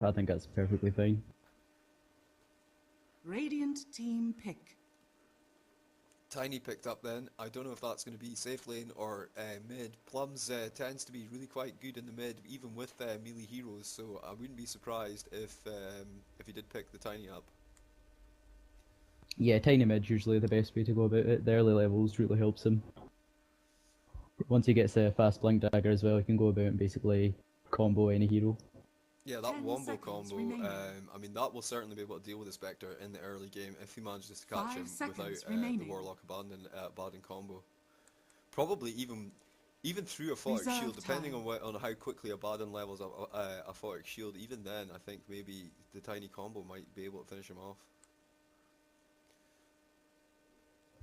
I think that's perfectly fine. Radiant team pick. Tiny picked up then. I don't know if that's going to be safe lane or mid. Plums tends to be really quite good in the mid, even with melee heroes, so I wouldn't be surprised if he did pick the Tiny up. Yeah, tiny mid's usually the best way to go about it. The early levels really helps him. Once he gets a fast blink dagger as well, he can go about and basically combo any hero. Yeah, that 10 wombo seconds combo, remaining. I mean, that will certainly be able to deal with the Spectre in the early game if he manages to catch 5 him without seconds the remaining. Warlock Abaddon combo. Probably even through a Photic Shield, Reserve depending time. on how quickly Abaddon levels up a Photic Shield, even then, I think maybe the Tiny combo might be able to finish him off.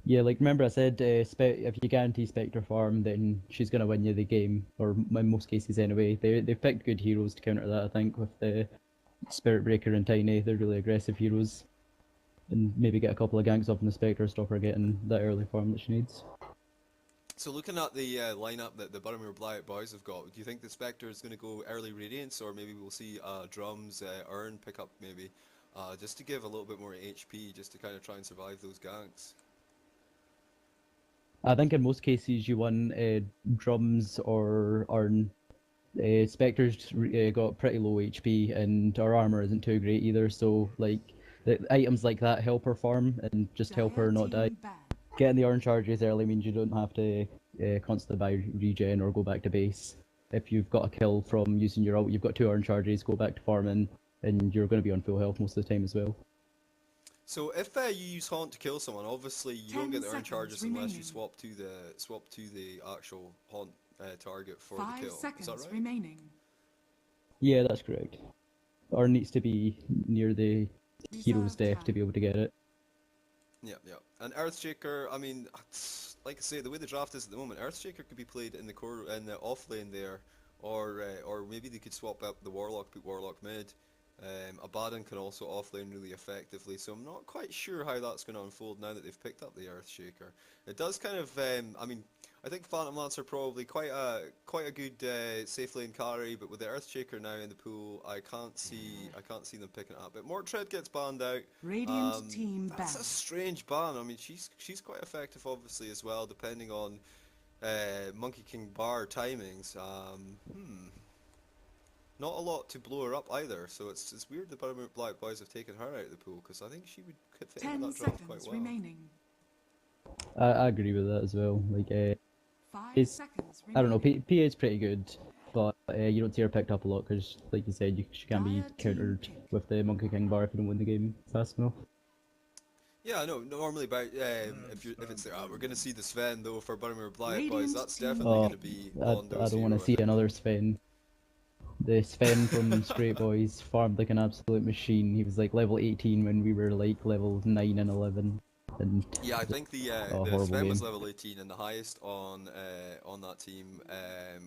Yeah, like remember I said, if you guarantee Spectre farm, then she's gonna win you the game, or in most cases anyway. They've picked good heroes to counter that. I think with the Spirit Breaker and Tiny, they're really aggressive heroes, and maybe get a couple of ganks off on the Spectre, stop her getting that early farm that she needs. So looking at the lineup that the Boroughmuir Blyat boys have got, do you think the Spectre is going to go early Radiance, or maybe we'll see Drums, Urn pick up maybe, just to give a little bit more HP, just to kind of try and survive those ganks? I think in most cases you won drums or Arn. Spectre's got pretty low HP and our armor isn't too great either, so like the items like that help her farm and just help Dire her not die. team ban. Getting the orange charges early means you don't have to constantly buy regen or go back to base. If you've got a kill from using your ult, you've got two orange charges, go back to farming, and you're going to be on full health most of the time as well. So if you use Haunt to kill someone, obviously you don't 10 get the earn seconds charges unless you remaining. swap to the actual Haunt target for the 5 kill. Is that seconds right? remaining. Yeah, that's correct. Or needs to be near the hero's Reserve death to be time. able to get it. Yeah, yeah. And Earthshaker, I mean, like I say, the way the draft is at the moment, Earthshaker could be played in the core in the off lane there, or maybe they could swap up the Warlock, put Warlock mid. Abaddon can also offlane really effectively, so I'm not quite sure how that's going to unfold now that they've picked up the Earthshaker. It does kind of, I mean, I think Phantom Lancer probably quite a good safe lane carry, but with the Earthshaker now in the pool, I can't see them picking it up. But Mordred gets banned out. Radiant team That's a ban. strange ban. I mean, she's quite effective, obviously, as well, depending on Monkey King bar timings. Not a lot to blow her up either, so it's weird the Boroughmuir Blyat boys have taken her out of the pool because I think she would fit into 10 that draft quite seconds well. remaining. I agree with that as well. Like, 5 is seconds I don't know. remaining. PA is pretty good, but you don't see her picked up a lot because, like you said, she can be Dire team countered pick. with the Monkey King bar if you don't win the game fast enough. Yeah, no, normally about if it's we're gonna see the Sven though for Boroughmuir Blyat boys. Radiant That's team definitely Oh, gonna win. be I Londo's don't want to hero, I see think. another Sven. The Sven from Straight Boys farmed like an absolute machine. He was like level 18 when we were like level 9 and 11, and Yeah, I think a the horrible Sven was game. level 18 and the highest on that team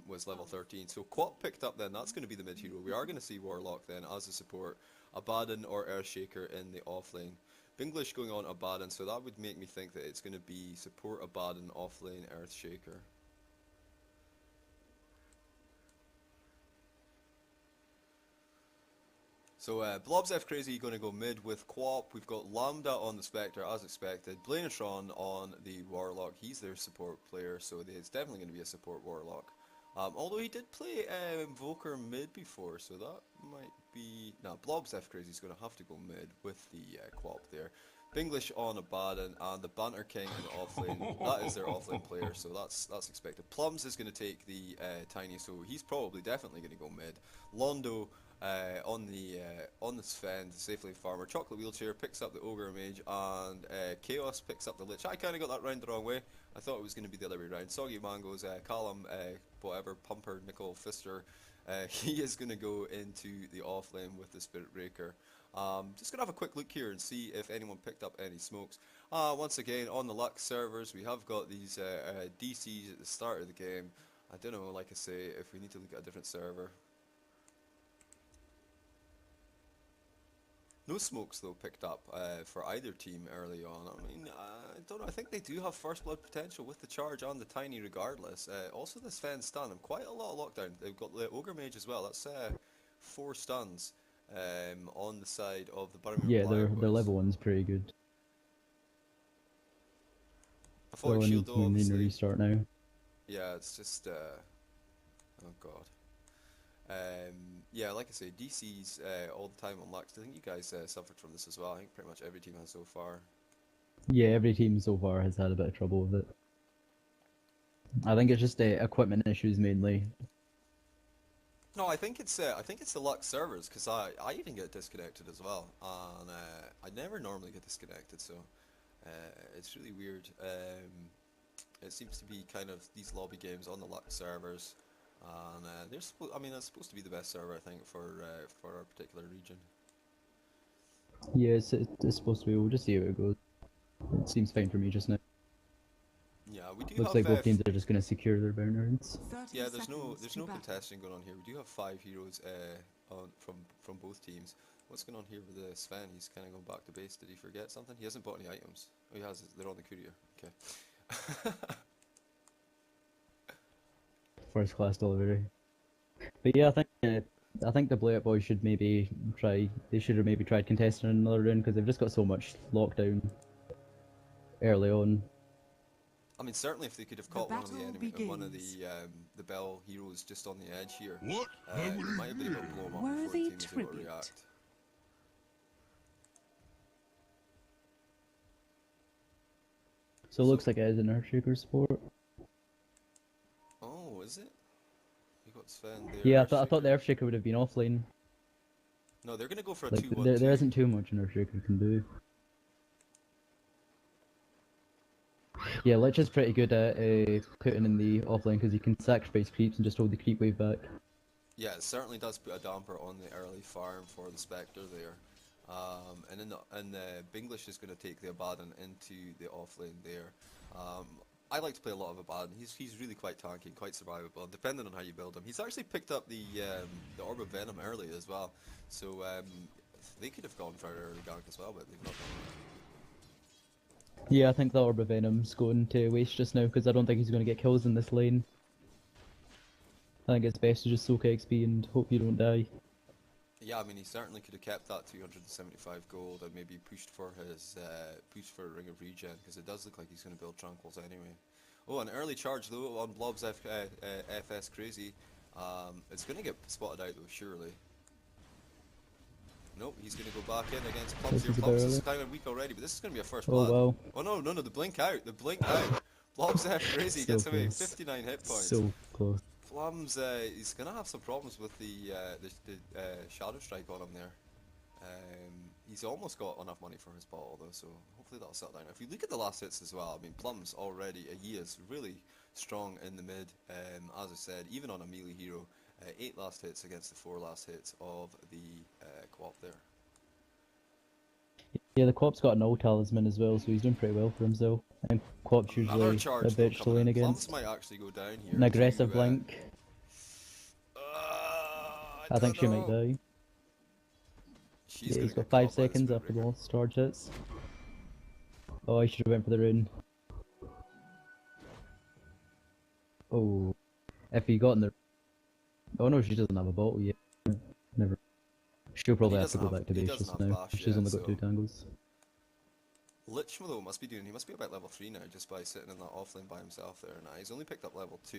was level 13. So Quap picked up then. That's going to be the mid hero. We are going to see Warlock then as a support, Abaddon or Earthshaker in the offlane. Binglish going on Abaddon, so that would make me think that it's going to be support Abaddon offlane Earthshaker. So Blob's F Crazy going to go mid with Quap. We've got Lambda on the Spectre as expected. Blanetron on the Warlock. He's their support player, so it's definitely going to be a support Warlock. Although he did play Invoker mid before, so that might be... Nah, Blob's F Crazy is going to have to go mid with the Quap there. Binglish on Abaddon and the Banter King in the offlane. That is their offlane player, so that's expected. Plums is going to take the Tiny, so he's probably definitely going to go mid. Londo on the Sven, the safe lane farmer. Chocolate Wheelchair picks up the Ogre Mage, and Chaos picks up the Lich. I kind of got that round the wrong way. I thought it was going to be the other way round. Soggy Mangoes, Callum, whatever, Pumper, Nickel, Fister, he is going to go into the off lane with the Spirit Breaker. Just going to have a quick look here and see if anyone picked up any smokes. Once again, on the Lux servers, we have got these DCs at the start of the game. I don't know, like I say, if we need to look at a different server. No smokes though picked up for either team early on. I mean, I don't know. I think they do have first blood potential with the charge on the Tiny regardless. Also the Sven stun. Quite a lot of lockdown. They've got the Ogre Mage as well. That's 4 stuns. on the side of the Boroughmuir Yeah, Blyat their boys. level one's pretty good. A So forward I shield need though, to obviously. restart now. Yeah, it's just oh god. Yeah, like I say, DC's all the time unlocked. I think you guys suffered from this as well. I think pretty much every team has so far. Yeah, every team so far has had a bit of trouble with it. I think it's just equipment issues mainly. No, I think it's the luck servers because I even get disconnected as well, and I never normally get disconnected, so it's really weird. It seems to be kind of these lobby games on the luck servers, and I mean, it's supposed to be the best server I think for our particular region. Yeah, it's supposed to be. We'll just see how it goes. It seems fine for me just now. Yeah, we do Looks have like both teams are just going to secure their boundaries. 30 yeah. There's seconds to no battle. contesting going on here. We do have 5 heroes from both teams. What's going on here with Sven? He's kind of going back to base. Did he forget something? He hasn't bought any items. Oh, he has. They're on the courier. Okay. First class delivery. But yeah, I think the Blyat boys should maybe try. They should have maybe tried contesting another round because they've just got so much lockdown early on. I mean, certainly if they could have The caught one of the battle enemy, one of begins. the Bell heroes just on the edge here, What? they might have been able to blow him up before the Worthy team was able to tribute. react. So it looks like it is an Earthshaker sport. Oh, is it? You got Sven there. Yeah, I thought the Earthshaker. Earthshaker would have been offlane. No, they're gonna go for a Like 2-1-2. there isn't too much an Earthshaker can do. Yeah, Lich is pretty good at putting in the offlane because he can sacrifice creeps and just hold the creep wave back. Yeah, it certainly does put a damper on the early farm for the Spectre there. And Binglish is going to take the Abaddon into the offlane there. I like to play a lot of Abaddon. He's really quite tanky and quite survivable, depending on how you build him. He's actually picked up the Orb of Venom early as well, so they could have gone for an early gank as well, but they've not done that. Yeah, I think the Orb of Venom's going to waste just now because I don't think he's going to get kills in this lane. I think it's best to just soak XP and hope you don't die. Yeah, I mean, he certainly could have kept that 275 gold and maybe pushed for his Ring of Regen, because it does look like he's going to build Tranquils anyway. Oh, an early charge though on Blob's FS Crazy. It's going to get spotted out though, surely. Nope, he's going to go back in against Plums here. This is Plums about is it. kind of weak already, but this is going to be a first Oh blood. wow. Oh no, the blink out, the blink out. Blob's F Crazy So gets away, close. 59 hit points. So close. Plums, he's going to have some problems with the Shadow Strike on him there. He's almost got enough money for his bottle though, so hopefully that'll settle down. If you look at the last hits as well, I mean, Plums already, he is really strong in the mid. As I said, even on a melee hero, 8 last hits against the 4 last hits of the co-op there. Yeah, the co-op's got an old talisman as well, so he's doing pretty well for himself. And co-op's Another usually a charge though bitch to coming lane in. Plums against. might actually go down here. An aggressive to, blink. I think she might die. She's Yeah, gonna he's get got 5 caught by the seconds Spirit after the Breaker. last charge hits. Oh, I should have went for the rune. Oh, if he got in the... Oh no, she doesn't have a bottle yet. Never. She'll probably have to doesn't go have- back to he base doesn't just have now. bash She's yet, only got 2 so- tangles. Lich though he must be about level 3 now just by sitting in that offlane by himself there. Now he's only picked up level 2.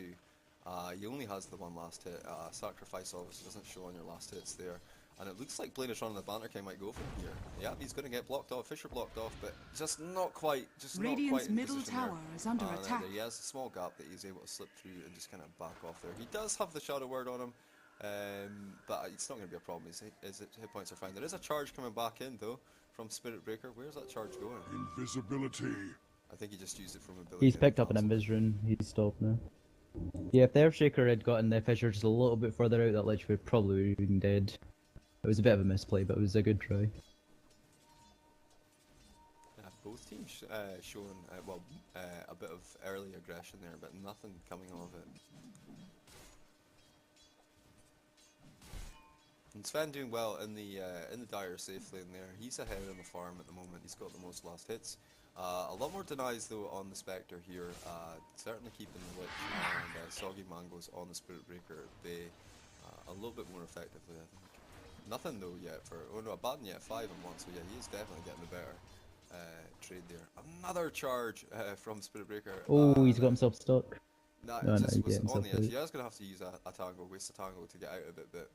He only has the one last hit. Sacrifice obviously doesn't show on your last hits there. And it looks like Blanetron and the Banter King might go from here. Yeah, he's going to get blocked off, Fisher blocked off, but just not quite Radiant's in middle position tower there. is under And, attack. he has a small gap that he's able to slip through and just kind of back off there. He does have the Shadow Word on him, but it's not going to be a problem. His hit points are fine. There is a charge coming back in though from Spirit Breaker. Where's that charge going? Invisibility. I think he just used it from ability. He's and picked up an cancelled. Invis rune. He's stopped now. Yeah, if the Earthshaker had gotten the Fisher just a little bit further out, that Lich would probably have been dead. It was a bit of a misplay, but it was a good try. Both teams showing a bit of early aggression there, but nothing coming of it. And Sven doing well in the dire safe lane there. He's ahead on the farm at the moment. He's got the most last hits. A lot more denies though on the Spectre here. Certainly keeping the Lich and Soggy Mangoes on the Spirit Breaker at bay a little bit more effectively, I think. Nothing though yet for. Oh no, Abaddon yet 5 and 1. So yeah, he is definitely getting the better trade there. Another charge from Spirit Breaker. Oh, he's got himself stuck. Nah, No, it no, just he was get on himself the edge. out. He was gonna have to use a tango, waste a tango to get out of it, but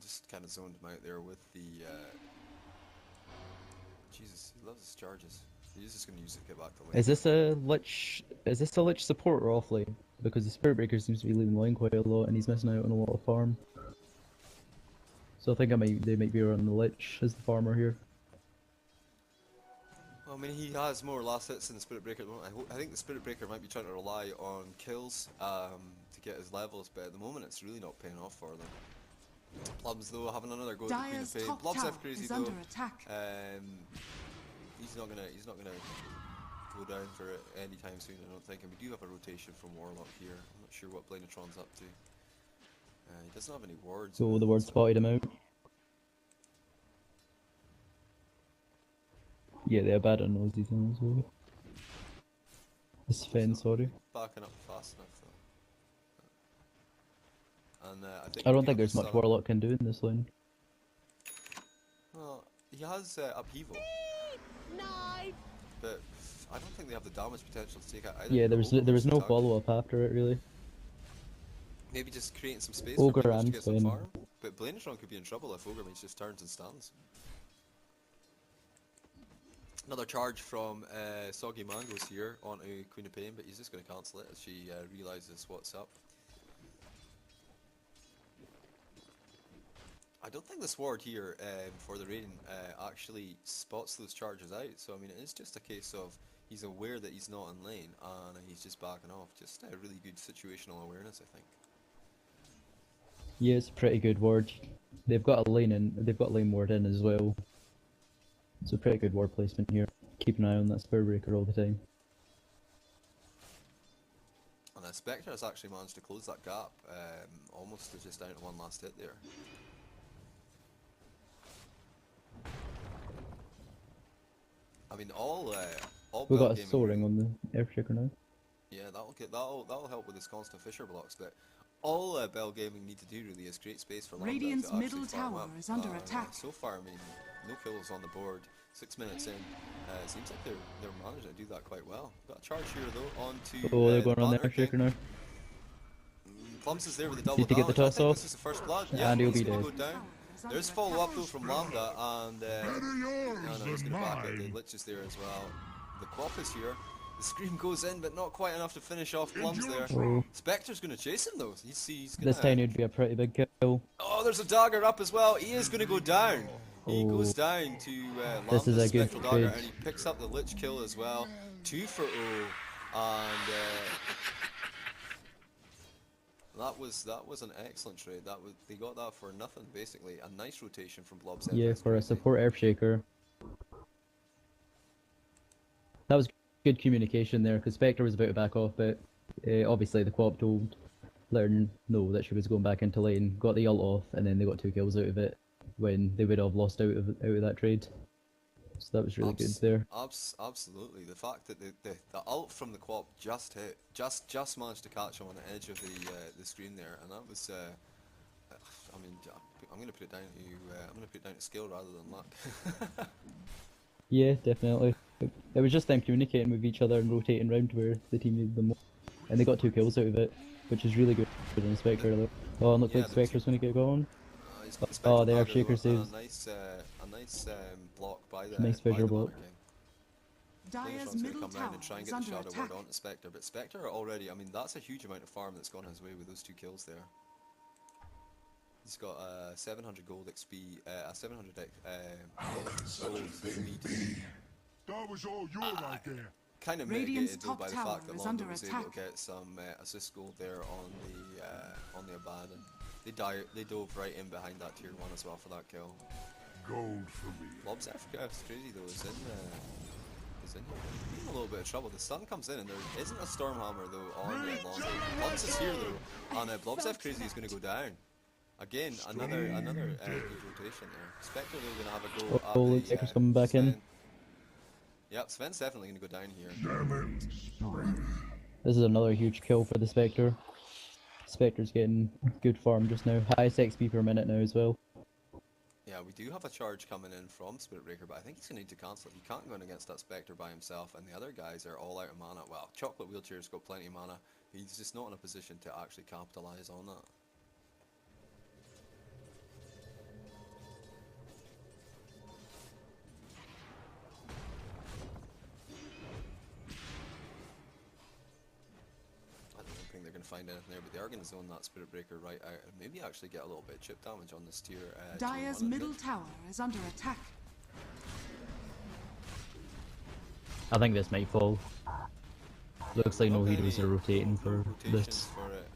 just kind of zoned him out there with the. Jesus, he loves his charges. He's just gonna use it to get back to lane. Is this a Lich? Is this a Lich support or offlane? Because the Spirit Breaker seems to be leaving lane quite a lot, and he's missing out on a lot of farm. So I think they might be running the Lich as the farmer here. I mean, he has more last hits than the Spirit Breaker at the moment. I think the Spirit Breaker might be trying to rely on kills to get his levels, but at the moment it's really not paying off for them. Plums though having another go at the Queen Dyer's of Pain. top Blob's tower F crazy is though. under attack. He's not gonna go down for it anytime soon, I don't think. And we do have a rotation from Warlock here. I'm not sure what Blanatron's up to. He doesn't have any wards. So the ward spotted him out. Yeah, the Abaddon knows he's on as well. Sven, sorry. Backing up fast enough though. And I don't think there's much Warlock can do in this lane. Well, he has upheaval. But I don't think they have the damage potential to take out either. Yeah, there was no target. follow up after it really. Maybe just creating some space Ogre for people to and get some Sven. farm. But Blanatron could be in trouble if Ogre Mage just turns and stands. Another charge from Soggy Mangoes here onto Queen of Pain, but he's just going to cancel it as she realises what's up. I don't think the sword here for the rain actually spots those charges out, so I mean it is just a case of he's aware that he's not in lane and he's just backing off. Just a really good situational awareness, I think. Yeah, it's a pretty good ward. They've got a lane ward in as well. It's a pretty good ward placement here. Keep an eye on that Spirit Breaker all the time. And the Spectre has actually managed to close that gap, almost just down to one last hit there. I mean, all We've Bell got a Gaming soaring on the Earthshaker now. Yeah, that'll help with his constant Fisher blocks, but all Bell Gaming need to do really is create space for Lambda Radiant's to actually middle farm tower up. is under attack. So far, I mean, no kills on the board. 6 minutes in, it seems like they're managing to do that quite well. Got a charge here though onto. Oh, they're going on the Banner Earthshaker King. now. Plums is there with the double Need to get the damage. toss I think off. this is the first blood. And Yeah, he'll he's be gonna dead. go down. There's follow up though from Lambda, and no, he's gonna back it. The Lich is there as well. The Quap is here. The scream goes in, but not quite enough to finish off Plums there. Oh. Spectre's gonna chase him though. He's gonna. This time it'd be a pretty big kill. Oh, there's a dagger up as well. He is gonna go down. He Oh. goes down to This is Lambda's a good spectral dagger, trade. and he picks up the Lich kill as well. 2 for 0, and that was an excellent trade. They got that for nothing basically. A nice rotation from Blob's. Yeah, for a support Earthshaker. That was good communication there, because Spectre was about to back off, but obviously the Quap told let her know that she was going back into lane, got the ult off, and then they got 2 kills out of it when they would have lost out of that trade. So that was really good there. Absolutely. The fact that the ult from the Quap just hit, just managed to catch him on the edge of the screen there, and that was. I mean, I'm gonna put it down to skill rather than luck. Yeah, definitely. It was just them communicating with each other and rotating round where the team needed them more. And they got 2 kills out of it, which is really good for the Spectre though. Oh, and looks like Spectre's gonna get going. Oh, the Earthshaker saves. A nice block by the Nice visual block. Banner King. Dyer's Blanatron's gonna middle come round tower and try and is get the under Shadow attack. Word onto Spectre, but Spectre already, I mean, that's a huge amount of farm that's gone his way with those 2 kills there. He's got 700 gold XP, 700 gold speed. That was all your idea. Kind of Radiant's mitigated though top by the tower fact that is Lambda under was able attack. to get some assist gold there on the Abaddon. They dove right in behind that tier 1 as well for that kill. Gold for me. Blob's Africa is crazy though, is in here. He's in a little bit of trouble. The stun comes in and there isn't a Stormhammer though on Lambda. Blobs is here though, and Blob's F crazy is going to go down. Again, another good rotation there. Spectre though going to have a go at Oh, the Spectre's coming back in. Sven. Yep, Sven's definitely going to go down here. This is another huge kill for the Spectre. Spectre's getting good farm just now. Highest XP per minute now as well. Yeah, we do have a charge coming in from Spirit Breaker, but I think he's going to need to cancel it. He can't go in against that Spectre by himself, and the other guys are all out of mana. Well, Chocolate Wheelchair's got plenty of mana. He's just not in a position to actually capitalise on that. I don't think they're going to find anything there, but they are going to zone that Spirit Breaker right out and maybe actually get a little bit of chip damage on this tier. Dire's tier 1 middle tower is under attack. I think this might fall. Looks like no heroes are rotating for rotations this. for it.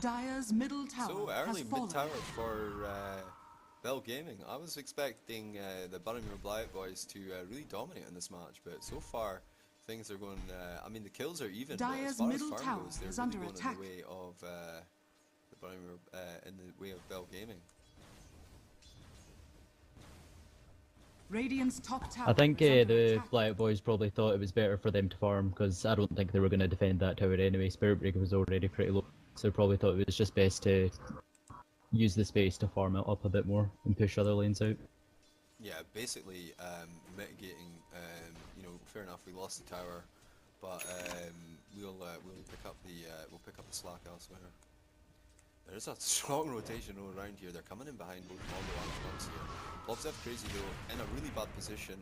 Dire's middle tower So has early fallen. mid tower for Bell Gaming. I was expecting the Boroughmuir Blyat boys to really dominate in this match, but so far things are going. I mean, the kills are even, but as Dire's far as middle farm tower goes, they're is really under going attack. in the way of the Boroughmuir, in the way of Bell Gaming. Radiant's top tower I think is under the attack. Blyat boys probably thought it was better for them to farm, because I don't think they were going to defend that tower anyway. Spirit Breaker was already pretty low, so they probably thought it was just best to use the space to farm it up a bit more and push other lanes out. Yeah, basically mitigating. You know, fair enough. We lost the tower, but we'll pick up the slack elsewhere. There's a strong rotation all around here. They're coming in behind both Mondo and Flumps here. Blobs have Crazy though in a really bad position.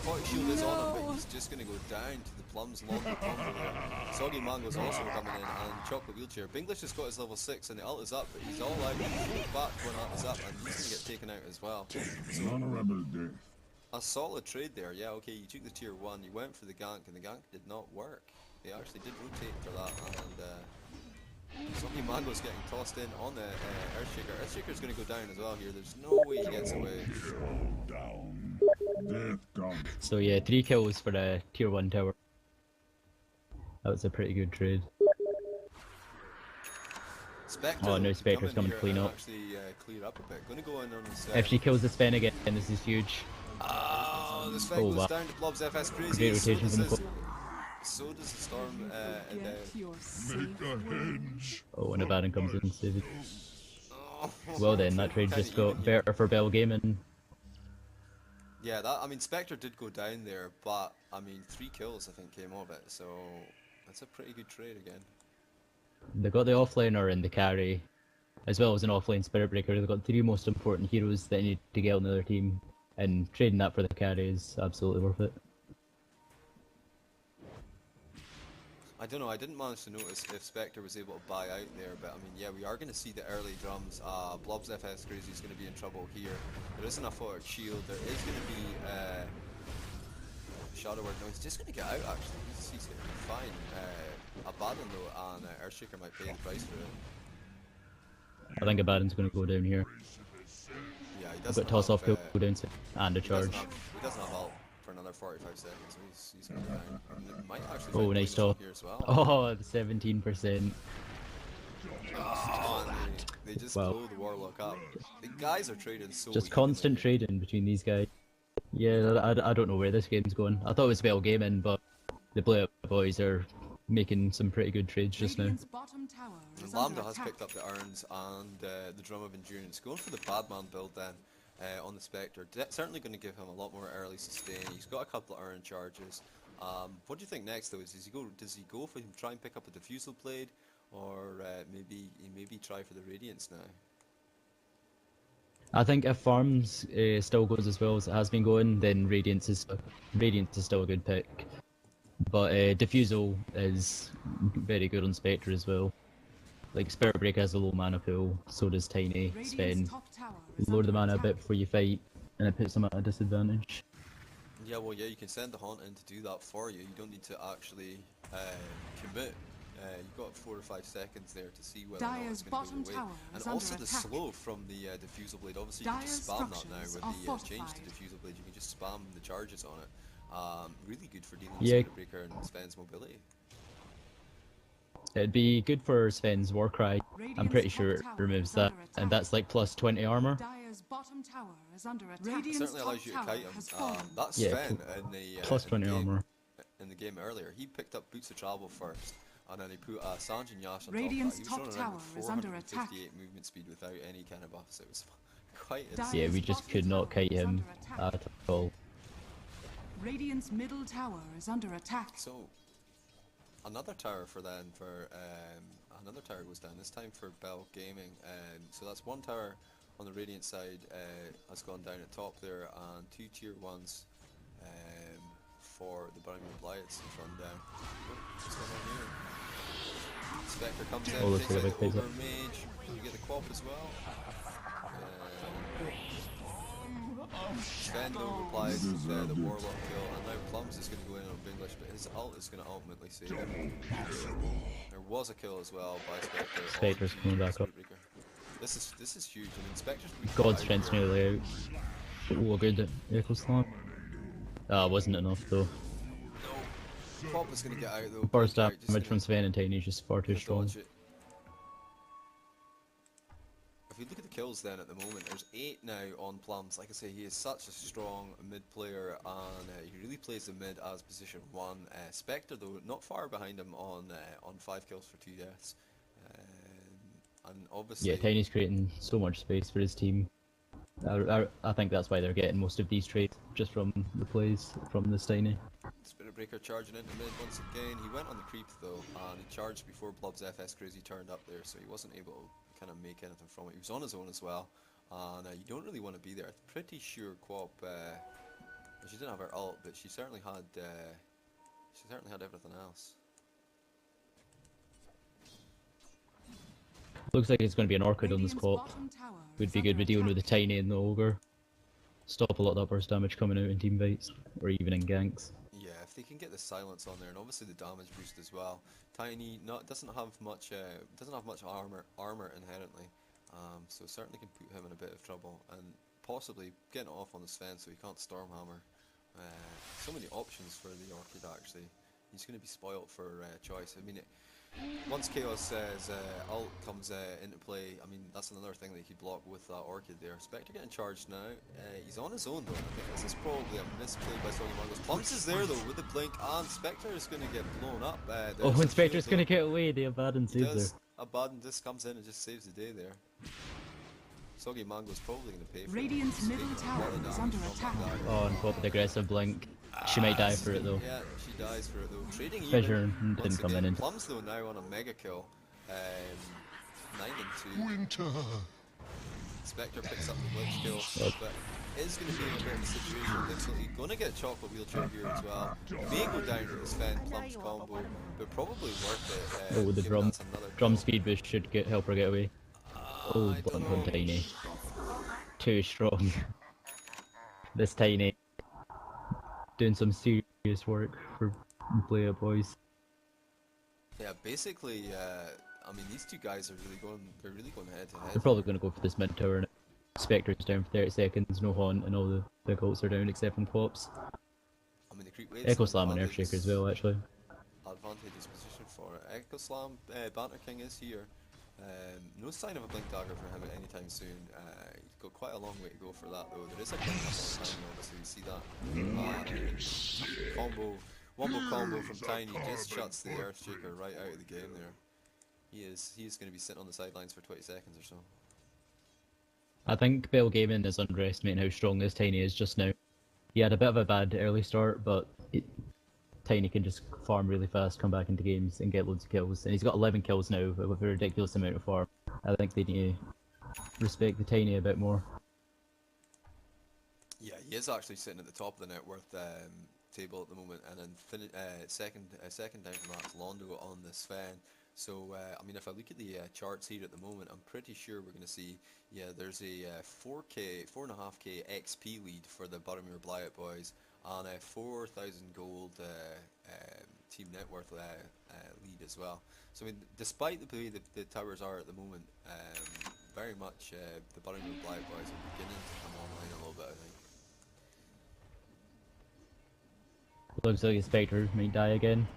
Forty Shield is on him, but he's just going to go down to the Plums Longer combo there. Soggy Mango's also coming in, and Chocolate Wheelchair. Binglish has got his level 6 and the ult is up, but he's all out. He's back when ult is up, and he's going to get taken out as well. So, Honorable death. a solid trade there. Yeah, okay, you took the tier 1, you went for the gank, and the gank did not work. They actually did rotate for that, and Soggy Mango's getting tossed in on the Earthshaker. Earthshaker's going to go down as well here. There's no way he gets away. Down. Death comes. So yeah, 3 kills for the tier 1 tower. That was a pretty good trade. Spectre, Oh, no, can Spectre's come in coming to here clean and up. actually clear up a bit. Going to go in on his. If she kills the Sven again, this is huge. Oh, the Sven Oh, goes wow. down to Blob's FS Crazy. Great rotation from the So does the Storm. Get your Make a hinge. Oh, and a Baron comes in and saves it. Oh, Well then, that trade kinda just got even here. better for Bell Gaming. Yeah, that. I mean, Spectre did go down there, but I mean, 3 kills I think came of it. So that's a pretty good trade again. They got the offlaner and the carry, as well as an offlane Spirit Breaker. They've got 3 most important heroes that need to get on the other team, and trading that for the carry is absolutely worth it. I don't know, I didn't manage to notice if Spectre was able to buy out there, but I mean, yeah, we are going to see the early drums. Blob's FS Crazy is going to be in trouble here. There is enough Photic Shield, there is going to be Shadow Word. No, he's just going to get out actually, he's going to be fine. Abaddon though, and Earthshaker might pay the price for it. I think Abaddon's going to go down here. Yeah, he I've doesn't got toss off, have, go down, and a he doesn't charge. he doesn't have ult for another 45 seconds, so he's going to go down. And it might actually Oh, find nice Blade top. here as well. Oh, 17%. Oh, and they just Wow. blow the Warlock up. The guys are trading so Just evenly constant here. trading between these guys. Yeah, I don't know where this game's going. I thought it was Bell Gaming, but the Blyat boys are making some pretty good trades just now. Radiant's bottom tower And is Lambda under has attack. picked up the Urns and the Drum of Endurance. Going for the Badman build then on the Spectre. Certainly going to give him a lot more early sustain. He's got a couple of Urn charges. What do you think next though? Does he go for him, try and pick up a Diffusal Blade? Or maybe try for the Radiance now? I think if Farms still goes as well as it has been going, then Radiance is still a good pick. But Diffusal is very good on Spectre as well. Like Spirit Breaker has a low mana pool, so does Tiny. Radiant's Spend top tower is lower the under mana a attack. bit before you fight, and it puts them at a disadvantage. Yeah, well, yeah, you can send the Haunt in to do that for you. You don't need to actually commit. You've got 4 or 5 seconds there to see whether or not Dire's it's going to bottom go away. tower And is also under the attack. slow from the Diffusal Blade. Obviously, you can just Dire's spam that now structures with are the change to fortified. Diffusal Blade. You can just spam the charges on it. Really good for dealing with Yeah. Spirit Breaker and Sven's mobility. It'd be good for Sven's Warcry. I'm Radiant's pretty top sure it tower removes is that, under and attack. that's like plus 20 armor. Dire's bottom tower is under attack. It Radiant's certainly top allows you to tower kite him. has fallen. That's Yeah, Sven in the Plus in 20 game. armor. in the game earlier. He picked up Boots of Travel first, and then he put Sanjin Yash on Radiant's top of that. He was top running around tower with is under attack. 458 movement speed without any kind of buffs. It was quite Dire's insane. Yeah, we just bottom could not tower kite is him under attack. at all. Radiant's middle tower is under attack. So, another tower for then, another tower goes down, this time for Bell Gaming. So that's one tower on the Radiant side has gone down at top there, and 2 tier 1s for the Boroughmuir Blyats have run down. What's going on here? Spectre comes Oh, in, looks takes like a out big the pizza. Ogre Mage, you get the Quap as well. Svendo replies with the Warlock kill, and now Plums is going to go in on Binglish, but his ult is going to ultimately save him. There was a kill as well by Spectre. on Spectre's the coming back up. Spiritbreaker. This is huge. I mean, Spectre's been God's out strength's here. nearly out. Oh, good Echo Slam. Wasn't enough though. No, Quap is going to get out though. Burst Blink out, just damage gonna- from Sven and Tiny is just far too gonna strong. dodge it. If you look at the kills then at the moment, there's 8 now on Plums. Like I say, he is such a strong mid player, and he really plays the mid as position 1. Spectre though, not far behind him on 5 kills for 2 deaths. And obviously... Yeah, Tiny's creating so much space for his team. I think that's why they're getting most of these trades, just from the plays from this Tiny. Spiritbreaker charging into mid once again. He went on the creep though, and he charged before Blob's FS Crazy turned up there, so he wasn't able to kind of make anything from it. He was on his own as well, and you don't really want to be there. I'm pretty sure Quap, she didn't have her ult, but she certainly had everything else. Looks like it's going to be an Orchid on this Radiant's Quap. bottom tower Would is be good under with dealing with the attack. Tiny and the Ogre. Stop a lot of that burst damage coming out in team fights, or even in ganks. Yeah, if they can get the silence on there, and obviously the damage boost as well. Tiny doesn't have much armor inherently, so certainly can put him in a bit of trouble, and possibly getting it off on the Sven so he can't Stormhammer. So many options for the Orchid actually. He's going to be spoilt for choice. I mean, once Chaos says ult comes into play, I mean that's another thing that he could block with that Orchid there. Spectre getting charged now. He's on his own though. I think this is probably a misplay by Soggy Mangos. Plums is there though with the blink, and Spectre is going to get blown up. Oh, and Spectre's going to get away, the Abaddon saves her. Abaddon just comes in and just saves the day there. Soggy Mango's probably going to pay for Radiant's it. middle He's taking a lot tower of is damage under from that attack. dagger. Oh, and Quap with aggressive blink. She might die for it though. Yeah, she dies for it though. Trading Fissure even. didn't once come again. in. Plums though now on a mega kill. 9 and 2. Winter. Spectre picks up the blitz kill, but is going to be in a bit of a situation. He's going to get a chocolate wheelchair here as well. May go down to the Sven Plums combo, but probably worth it. Oh, the given drum that's another drum kill. speed boost should help her get away. Oh, I don't blunt from know. Tiny. Too strong. This Tiny doing some serious work for Blyat boys. Yeah, basically, I mean, these two guys are they're really going head to They're head. probably going to go for this mid tower. And Spectre's down for 30 seconds, no haunt, and all the big ults are down except from Quaps. I mean, the creep waves. Echo Slam and Earthshaker as well, actually. Advantageous position for it. Echo Slam, Banter King is here. No sign of a blink dagger for him at any time soon. He's got quite a long way to go for that though. There is a blink up on Tiny, obviously, you see that. Wombo combo from Tiny just shuts the Earthshaker right out of the game there. He is going to be sitting on the sidelines for 20 seconds or so. I think Bell Gaming is underestimating how strong this Tiny is just now. He had a bit of a bad early start, but Tiny can just farm really fast, come back into games and get loads of kills. And he's got 11 kills now with a ridiculous amount of farm. I think they need to respect the Tiny a bit more. Yeah, he is actually sitting at the top of the net worth table at the moment, and then second down from that's Londo on the Sven. So I mean, if I look at the charts here at the moment, I'm pretty sure we're going to see, yeah, there's a 4.5k XP lead for the Boroughmuir Blyat boys, and a 4,000 gold team net worth lead as well. So I mean, despite the way the towers are at the moment, very much the Boroughmuir Blyat boys are beginning to come online a little bit, I think. Looks like a Spectre might die again.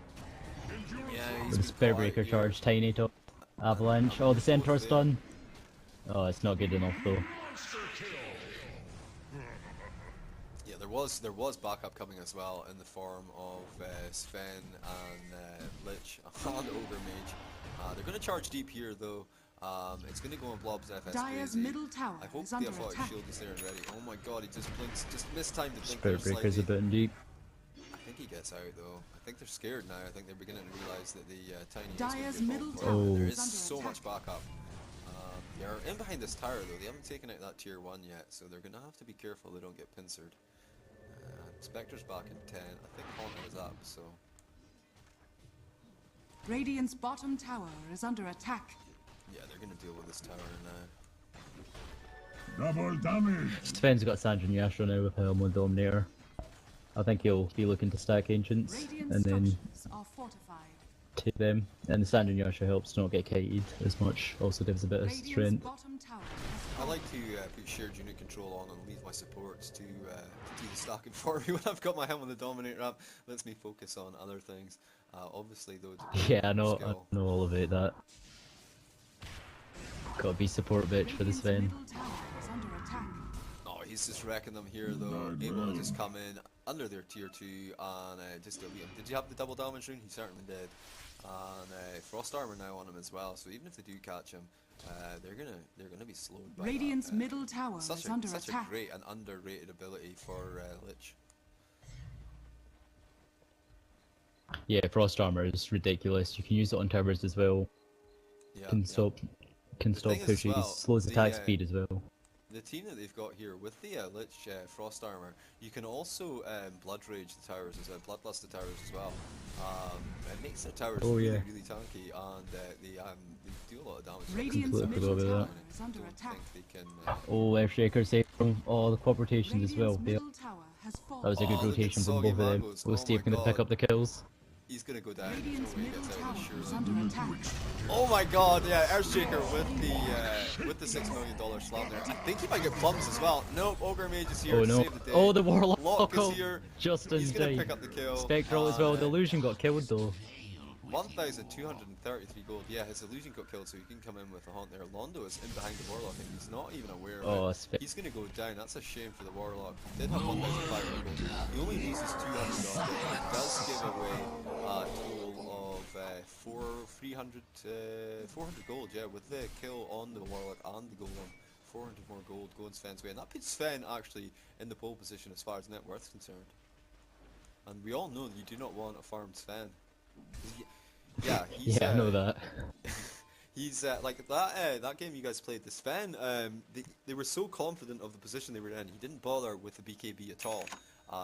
Yeah, With he's the been Spiritbreaker quiet here. charge, Tiny top. Avalanche. Oh, the Centaur's done. Oh, it's not good enough though. Yeah, there there was backup coming as well in the form of Sven and Lich and Ogre Mage. They're going to charge deep here though. It's going to go on Blob's FS Dire's Crazy. middle tower I hope is the under Athletic attack. Shield is there and ready. Oh my god, he just blinks, just mistimed the blink Spirit there Breaker's a slightly. bit in deep. I think he gets out though. I think they're scared now. I think they're beginning to realise that the tiny Dire's is middle tower. tower There is is under so attack. much backup. They're in behind this tower though. They haven't taken out that tier 1 yet, so they're going to have to be careful they don't get pincered. Spectre's back in 10. I think Haunter is up, so... Radiant's bottom tower is under attack. Yeah, they're going to deal with this tower now. Double damage. Sven's got Sandra and Yasha now with Helm and Dominator. I think he'll be looking to stack Ancients Radiant and then structures are fortified. take them. And the Sandra and Yasha helps to not get kited as much, also gives a bit of Radiant's strength. bottom tower I like to put shared unit control on and leave my supports to do the stacking for me when I've got my Helm on the Dominator up. Lets me focus on other things. Obviously though, Yeah, I know all about that. Gotta be support bitch for the Radiant's Sven. middle tower is under attack. Oh, he's just wrecking them here though. Able to just come in under their tier 2 and just delete him. Did you have the double damage rune? He certainly did. And Frost Armor now on him as well. So even if they do catch him, they're gonna be slowed by Radiant's that. middle tower is under Such attack. a great and underrated ability for Lich. Yeah, Frost Armor is ridiculous. You can use it on towers as well. Yeah, Can yeah. stop thing is as pushes, well, slows the, attack speed as well. The team that they've got here with the Lich Frost Armor, you can also Blood Rage the towers as well, Bloodlust the towers as well. It makes their towers really, yeah. really tanky and they do a lot of damage. Radiant's Completely middle forgot about tower that. is under Don't attack. think they can. Oh, Earthshaker saved from all the quad rotations as well. Radiant's Yeah, middle tower has fallen. that was a good Oh, look at rotation from Soggy both of them. Mangoes. Both Oh Steve my gonna pick God. up the kills. He's gonna go down. Radiant's No way he middle gets out tower of this, is surely. under attack. Oh my god, yeah, Earthshaker with the $6 million slam there. I think he might get plums as well. Nope, Ogre Mage is here Oh to no! save the day. Oh, the Warlock Lock is oh, here. just in He's gonna time. pick up the kill. Spectral as well. and, The illusion got killed though. 1,233 gold. Yeah, his illusion got killed, so he can come in with a haunt there. Londo is in behind the Warlock, and he's not even aware Oh, of it. He's gonna go down. That's a shame for the Warlock. He did have 1,500 gold. He only loses 200 on it. He does give away a total of 400 gold. Yeah, with the kill on the Warlock and the Golem. 400 more gold going Sven's way, and that puts Sven actually in the pole position as far as net worth is concerned. And we all know that you do not want a farmed Sven. Yeah, he's, Yeah, I know that. He's like that game you guys played, the Sven. They were so confident of the position they were in. He didn't bother with the BKB at all.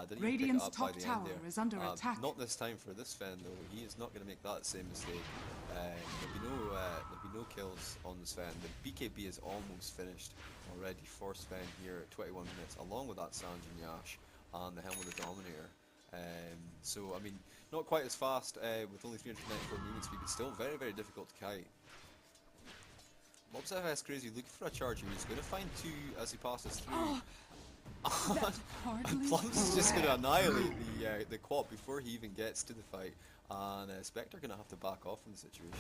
Didn't even pick it Radiant's up by top the tower end there. is under attack. Not this time for this Sven though. He is not going to make that same mistake. There'll be no kills on the Sven. The BKB is almost finished already for Sven here at 21 minutes, along with that Sanjin Yash and the Helm of the Dominator. So I mean, not quite as fast with only 394 movement speed, but still very, very difficult to kite. Mob's FS Crazy looking for a charge here. He's going to find two as he passes through. And Plum's is just going to annihilate the quad before he even gets to the fight. And Spectre going to have to back off from the situation.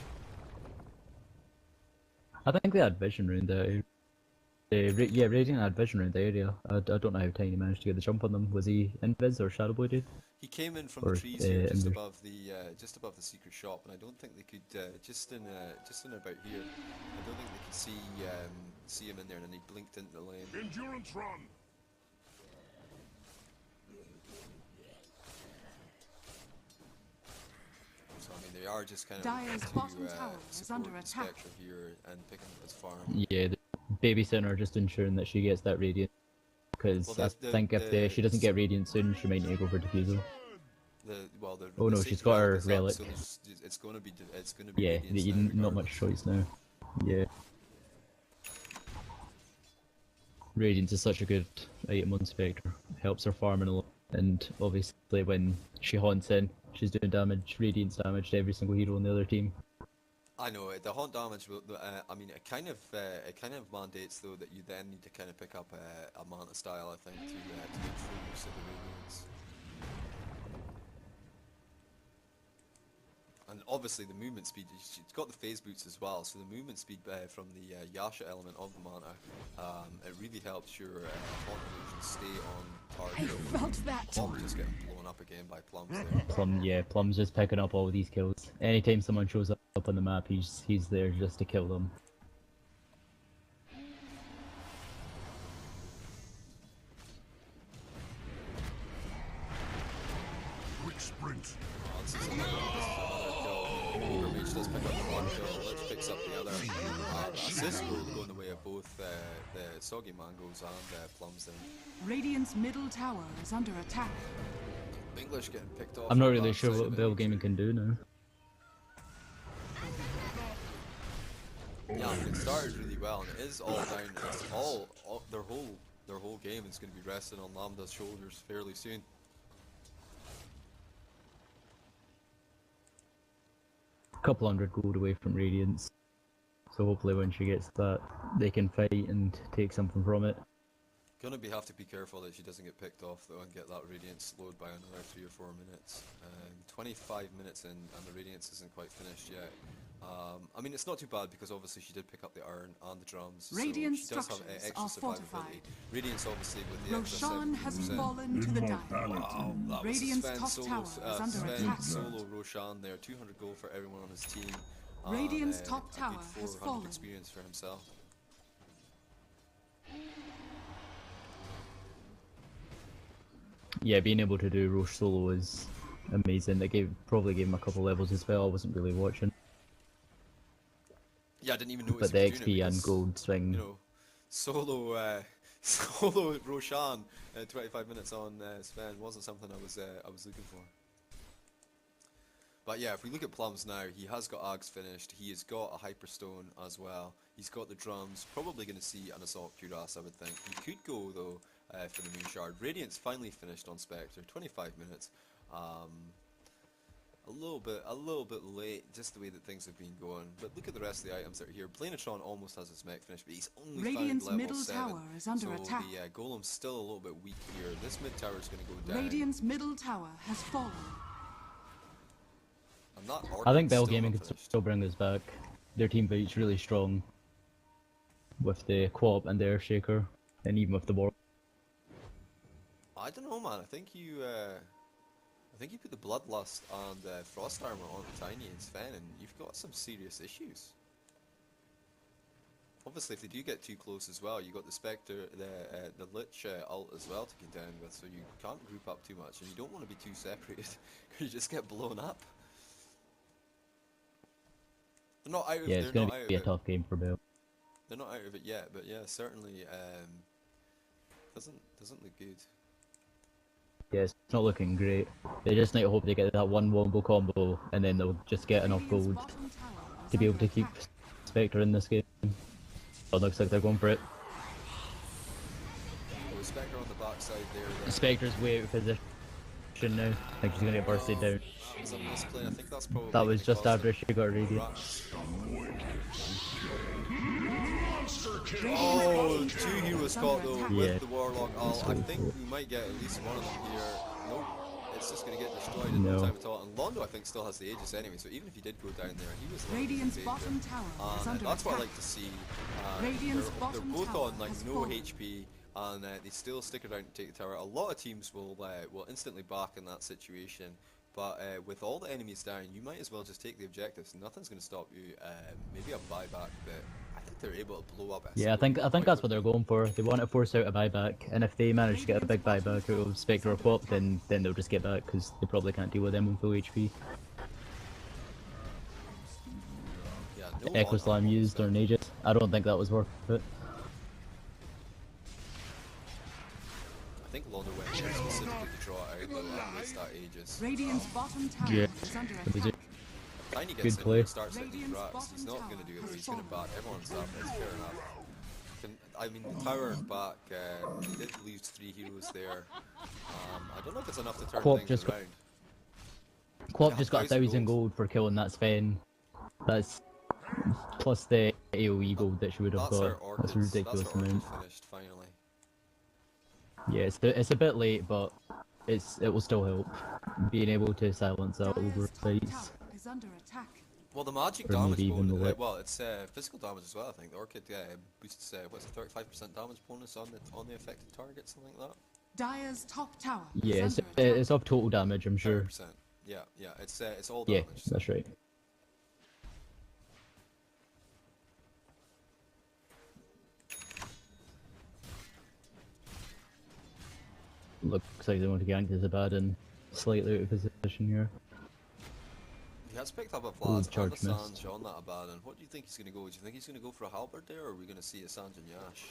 I think they had vision around the area. Yeah, Radiant had vision around the area. I don't know how Tiny managed to get the jump on them. Was he invis or shadow bladed? He came in from Or, the trees here, just in above the secret shop, and I don't think they could just in about here. I don't think they could see him in there, and then he blinked into the lane. Endurance run. So I mean, they are just kind of Dire's bottom tower is support under the attack. Spectre here and picking up his farm. Yeah, the babysitting her, just ensuring that she gets that Radiant. Because Well, I think if she doesn't get Radiant soon, she might need to go for Diffusal. The Oh no, safety she's got her is up, relic. so it's going to be Yeah, Radiance now, not much regardless. choice now. Yeah. Radiance is such a good item on Spectre. Helps her farming a lot. And obviously when she haunts in, she's doing damage, Radiance damage to every single hero on the other team. I know the haunt damage. I mean, it kind of mandates though that you then need to kind of pick up a Manta style, I think, to get full use of the Radiance. And obviously the movement speed, it's got the phase boots as well, so the movement speed from the Yasha element of the Manta, it really helps your Haunt illusion stay on target. Felt that. Plum just getting blown up again by Plums there. Plum's just picking up all these kills. Anytime someone shows up on the map, he's there just to kill them. Quick sprint. Oh, this is another kill. Overreach does pick up the one kill. Lich picks up the other. Assist will go in the way of both the Soggy Mangoes and Plums there. Radiant's middle tower is under attack. English getting picked off. I'm not on really that sure side what of it. Bill Gaming can do now. Yeah, I mean, it started really well, and it is all down. It's all their whole game is going to be resting on Lambda's shoulders fairly soon. Couple hundred gold away from Radiance, so hopefully when she gets that, they can fight and take something from it. Gonna have to be careful that she doesn't get picked off though and get that Radiance slowed by another 3 or 4 minutes. 25 minutes in and the Radiance isn't quite finished yet. I mean, it's not too bad because obviously she did pick up the iron and the drums, Radiant so she does have structures extra are survivability. fortified. Radiance obviously with the extra Roshan has 70%. fallen to the dive. Wow, that was Radiant's Sven top solo, tower is under Sven attack. solo Roshan there, 200 gold for everyone on his team. Radiant's And, top a tower good has 400 fallen. experience for himself. Yeah, being able to do Roche solo is amazing. They probably gave him a couple levels as well. I wasn't really watching, Yeah, I didn't even notice but the he was doing XP it and because, gold swing. you know, solo solo Roshan 25 minutes on Sven wasn't something I was looking for. But yeah, if we look at Plums now, he has got Ags finished, he has got a Hyperstone as well, he's got the drums, probably going to see an Assault Cuirass I would think. He could go though for the Moon Shard. Radiance finally finished on Spectre, 25 minutes. A little bit late, just the way that things have been going. But look at the rest of the items that are here. Blanetron almost has his mech finished, but he's only Radiant's found level middle 7. tower is under so attack. the Golem's still a little bit weak here. This mid tower is going to go down. Radiant's middle tower has fallen. And that I think Orchid's Bell still Gaming not could finished. still bring us back. Their team fight's really strong with the Quap and the Earthshaker, and even with the War. I don't know, man. I think you put the Bloodlust and Frost Armor on Tiny and Sven, and you've got some serious issues. Obviously, if they do get too close as well, you got the Spectre, the Lich ult as well to contend with, so you can't group up too much, and you don't want to be too separated, because you just get blown up. They're not out of, Yeah, it's they're going not to out be a of it. tough game for Bell. They're not out of it yet, but yeah, certainly doesn't look good. Yeah, it's not looking great. They just need to hope they get that one wombo combo, and then they'll just get enough Radiant's gold bottom tower is to be able under to keep attack. Spectre in this game. Oh, looks like they're going for it. Oh, Spectre on the backside there. Spectre's way out of position now. I think she's going to get bursted down. That was a misplay. I think that's probably That was gonna just cost after them she got ready. Oh, 2 heroes caught though with Yeah. the Warlock ult. I think we might get at least one of them here. Nope, it's just going to get destroyed in no No. time at all. And Londo I think still has the Aegis anyway, so even if he did go down there, he was a little bit in Radiant's danger. bottom tower is And under that's what I attack. like to see. Radiant's They're bottom both tower on like has no fallen. HP, and they still stick around to take the tower. A lot of teams will instantly back in that situation. But with all the enemies down, you might as well just take the objectives. Nothing's going to stop you. Maybe a buyback, but I think they're able to blow up. Yeah, I think that's what they're going for. They want to force out a buyback, and if they manage to get a big buyback out of Spectre or Quap, then they'll just get back because they probably can't deal with them on full HP. Yeah, The no Echo Slam used or an Aegis. I don't think that was worth it. I think Londo went there specifically to draw it out though and waste that Aegis. Radiant's bottom tower Yeah. is under It was attack. Tiny gets Good in play. and starts hitting these Radiant's racks. He's bottom not going to do it tower though. He's has going to fallen. bat everyone's up. It's fair enough. I mean, the tower and back did lose 3 heroes there. I don't know if it's enough to turn Quap things just got- around. Quap Yeah, just got 1,000 gold for killing that Sven. That's plus the AoE gold that she would have That's her got. Orchids. That's a ridiculous That's her amount. Orchid finished finally. Yeah, it's a bit late, but it will still help. Being able to silence out over Dire's top fights. tower is under attack. Well, the magic Or damage maybe even bonus, the lit. well, it's physical damage as well. I think the Orchid boosts what's a 35% damage bonus on the affected target, something like that. Dire's top tower Yeah, is it's, under attack. it's of total damage, I'm sure. 100%. Yeah, it's all Yeah, damage. that's right. Looks like they want to gank is a bad and slightly out of position here. He has picked up a Ooh, Vlad and charge a Sanj missed. on that Abaddon. What do you think he's going to go? Do you think he's going to go for a halberd there, or are we going to see a Sanj and Yash?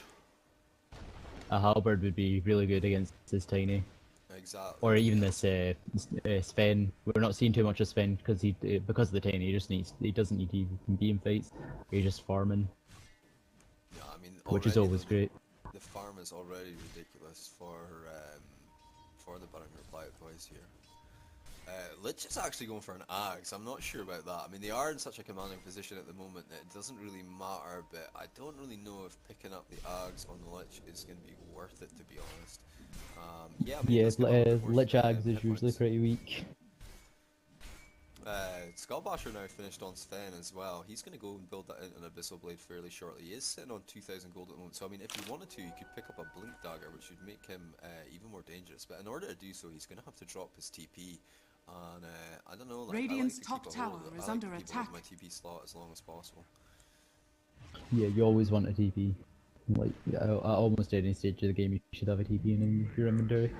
A halberd would be really good against this tiny. Exactly. Or even this Sven. We're not seeing too much of Sven because because of the tiny. He doesn't need to even be in fights. He's just farming, Yeah, I mean, which is already always the, great. The farm is already ridiculous for the Boroughmuir Blyat boys here. Lich is actually going for an Axe. I'm not sure about that. I mean, they are in such a commanding position at the moment that it doesn't really matter, but I don't really know if picking up the Ags on the Lich is going to be worth it, to be honest. Yeah, I mean, Yeah, let's get on with more, Lich Ags is hit usually points. pretty weak. Skullbasher now finished on Sven as well. He's going to go and build that into an Abyssal Blade fairly shortly. He is sitting on 2,000 gold at the moment, so I mean, if he wanted to, he could pick up a Blink Dagger, which would make him even more dangerous. But in order to do so, he's going to have to drop his TP. And I don't know, like, Radiant's I like top to keep a hold tower of, is I like under to keep a hold of attack. my TP slot as long as possible. Yeah, you always want a TP. Like at almost any stage of the game, you should have a TP in your inventory.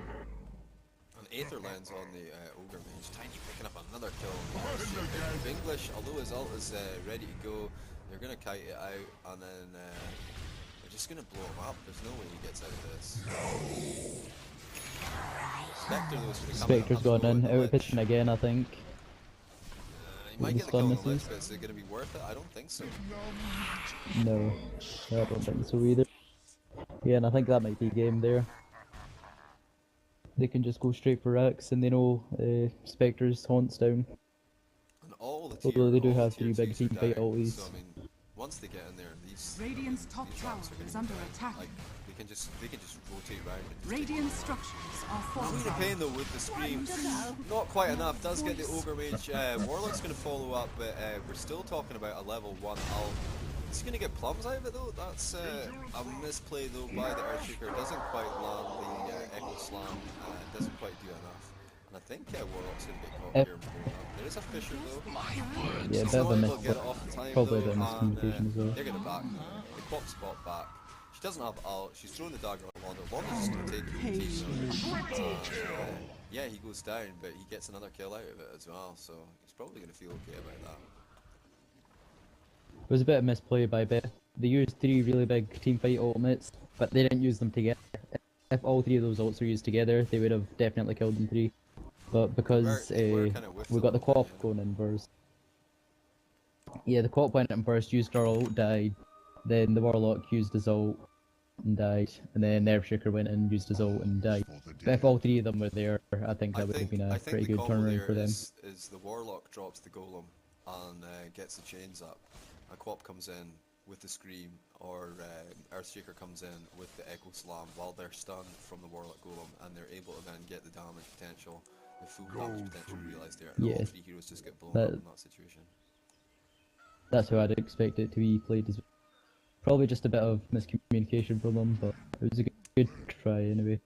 And Aether lands on the Ogre Mage. Tiny picking up another kill. English, although his ult is ready to go, they're going to kite it out, and then they're just going to blow him up. There's no way he gets out of this. Spectre, though, is going to come in and Spectre's have gone a go in, at the out of Lich. position again, I think. He might the get the kill on the stun Lich, misses. but is it going to be worth it? I don't think so. No, I don't think so either. Yeah, and I think that might be game there. They can just go straight for X, and they know Spectre's haunts down. And all the Although they do all the have tier 3 big 2s are team fight down, ulties. so I mean, once they get in there, these Radiant's top these tower rocks are gonna is be under down. attack. Like they can just rotate around. And just take Radiant them. structures are Feel the fortified. pain though with the scream. Not quite enough. Does get the Ogre Mage. Warlock's going to follow up, but we're still talking about a level 1 ult. Is he going to get plums out of it though? That's a misplay though by the Earthshaker. Doesn't quite land the Echo Slam. Doesn't quite do enough. And I think Warlock's going to get caught here. There is a Fisher though. Yeah, She's bit of not a able to get it off the time probably a though, bit of miscommunication and as well. they're going to back. They pop spot back. She doesn't have ult. She's throwing the dagger on Londo. Londo's just going to take it. Yeah, he goes down, but he gets another kill out of it as well, so he's probably going to feel okay about that. It was a bit of misplay by Beth. They used 3 really big teamfight ultimates, but they didn't use them together. If all 3 of those ults were used together, they would have definitely killed them 3. But because They were kinda with we got the them, co-op yeah. going in first. Yeah, the co-op went in first, used our ult, died. Then the Warlock used his ult and died. And then the Earthshaker went in, used his ult and died. But if all 3 of them were there, I think that would have been a pretty good turnaround for them. Is the Warlock drops the Golem and gets the chains up. A Quap comes in with the Scream, or Earthshaker comes in with the Echo Slam while they're stunned from the Warlock Golem, and they're able to then get the damage potential, the full damage potential realised there. And all Yeah. 3 heroes just get blown up in that situation. That's how I'd expect it to be played as well. Probably just a bit of miscommunication from them, but it was a good try anyway.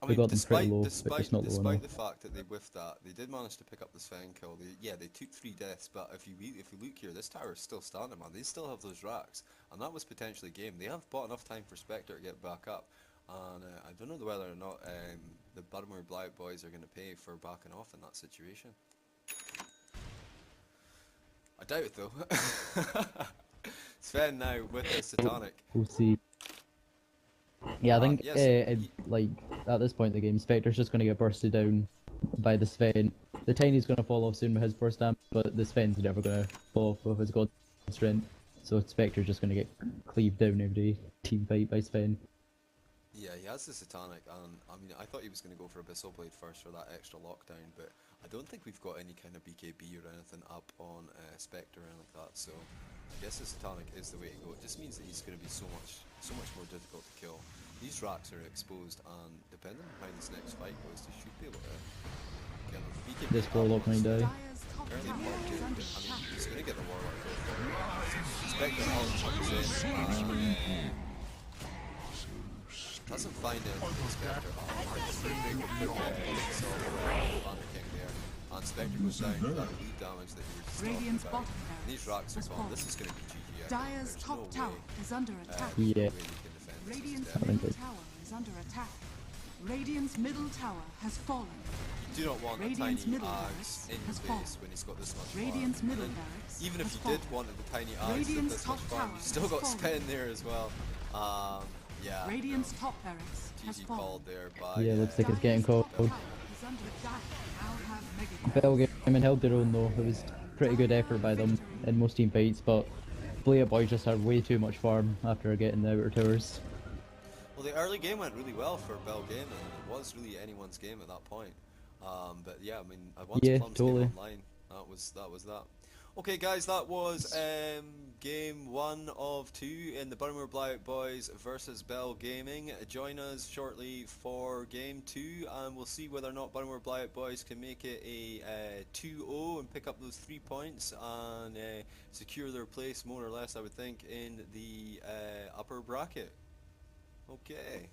I They mean, got them pretty low, but despite just not low despite enough. the fact that they whiffed that, they did manage to pick up the Sven kill. They took 3 deaths, but if you look here, this tower is still standing, man. They still have those racks, and that was potentially game. They have bought enough time for Spectre to get back up, and I don't know whether or not the Boroughmuir Blyat boys are going to pay for backing off in that situation. I doubt it though. Sven now with the Satanic. We'll see. Yeah, I think yes, like at this point in the game, Spectre's just going to get bursted down by the Sven. The Tiny's going to fall off soon with his first damage, but the Sven's never going to fall off with his god strength. So Spectre's just going to get cleaved down every team fight by Sven. Yeah, he has the Satanic, and I mean, I thought he was going to go for Abyssal Blade first for that extra lockdown, but I don't think we've got any kind of BKB or anything up on Spectre or anything like that, so I guess the Satanic is the way to go. It just means that he's going to be so much more difficult to kill. These racks are exposed, and depending on how this next fight goes, they should be able to get them. BKB This Warlock might die. Dire's top Apparently tower part is two, under but I mean, attack. he's going to get the Warlock kill for it. Spectre all comes in, and Doesn't find it with the Spectre. Oh, very good Thunder King there. And Spectre goes down for that bleed damage that you were just talking Radiant's about. bottom And these barracks racks has as well. fallen. This is going to be GG. I think. Dyer's There's top no tower way, is under attack. there's no Yeah. way you can defend this. Radiant's Steph. middle tower is under attack. Radiant's middle tower has fallen. You do not want Radiant's a tiny middle axe barracks in your has face fallen. when he's got this much Radiant's farm. middle And then barracks even if has you did fallen. want the tiny axe with Radiant's this much top farm, tower you still has got fallen. spin there as well. Yeah. Radiant's top barracks has GG fallen. called there by Yeah, looks like it's getting Dyer's cold. top tower is under attack. Now have mega Bell game and held their own though. It was pretty good effort by them in most team fights, but Blyat boys just had way too much farm after getting the outer towers. Well, the early game went really well for Bell Gaming. It was really anyone's game at that point. But yeah, I mean, once Yeah, Plums totally. came online, that was that. Okay, guys, that was game 1 of 2 in the Boroughmuir Blyat boys versus Bell Gaming. Join us shortly for game 2, and we'll see whether or not Boroughmuir Blyat boys can make it a 2-0 and pick up those 3 points and secure their place, more or less, I would think, in the upper bracket. Okay.